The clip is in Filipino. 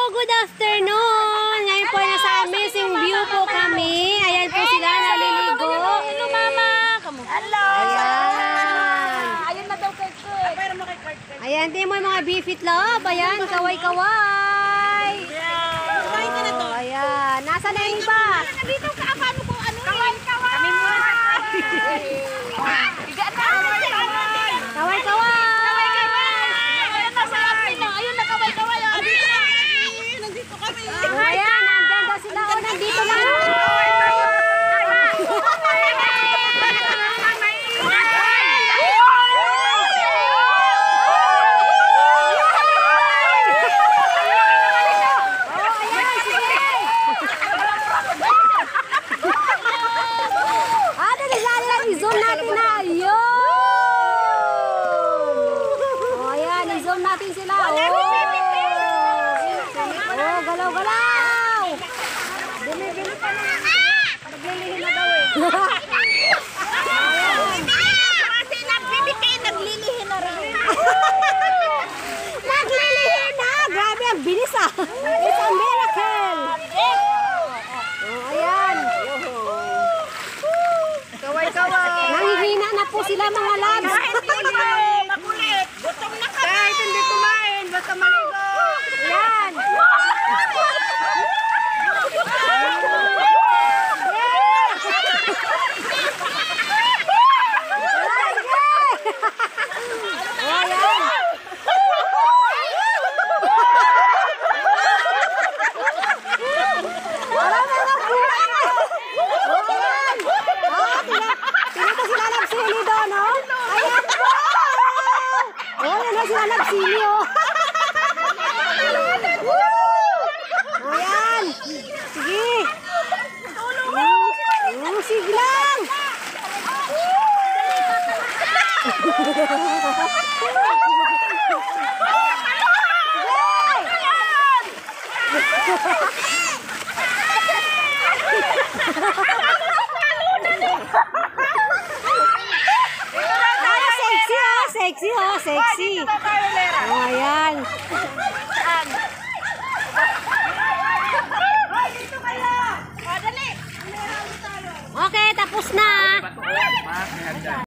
good afternoon. Ngayon po nasa amazing view po kami. Ayan po sila naliligo. Hello, mama. Hello. Ayan. Ayun na daw kay Kurt. Pero mo kay Kurt. Ayan, din mo yung mga bifit love. Ayan, kaway-kaway. Kaway ka na to. Ayan, nasa na yung iba? Nandito ka, paano ko ano? Kaway-kaway. Kami muna. Higa na. Kaway-kaway. Kaway-kaway. Ayun na sa atin na. Ayun na kaway-kaway. Nandito kami. Ayan, nandyan daw sila. O, nandito lang. I-zoom natin na. Ayun. O, ayan. I-zoom natin sila. Oh, galaw-galaw. Bili-bili pa na. Naglilihin na daw eh. Kasi nagbibigay, naglilihin na rin. Naglilihin na. Grabe, ang bilis ah. It's a miracle. Oh, ayan. Kaway-kaway. Nanghihina na po sila mga labs. Makulit. Gutom na ka. Kahit hindi kumain, basta maligo. Ayan. Sila nagsili oh. Ayan. Sige. Sige lang. Sexy oh, sexy.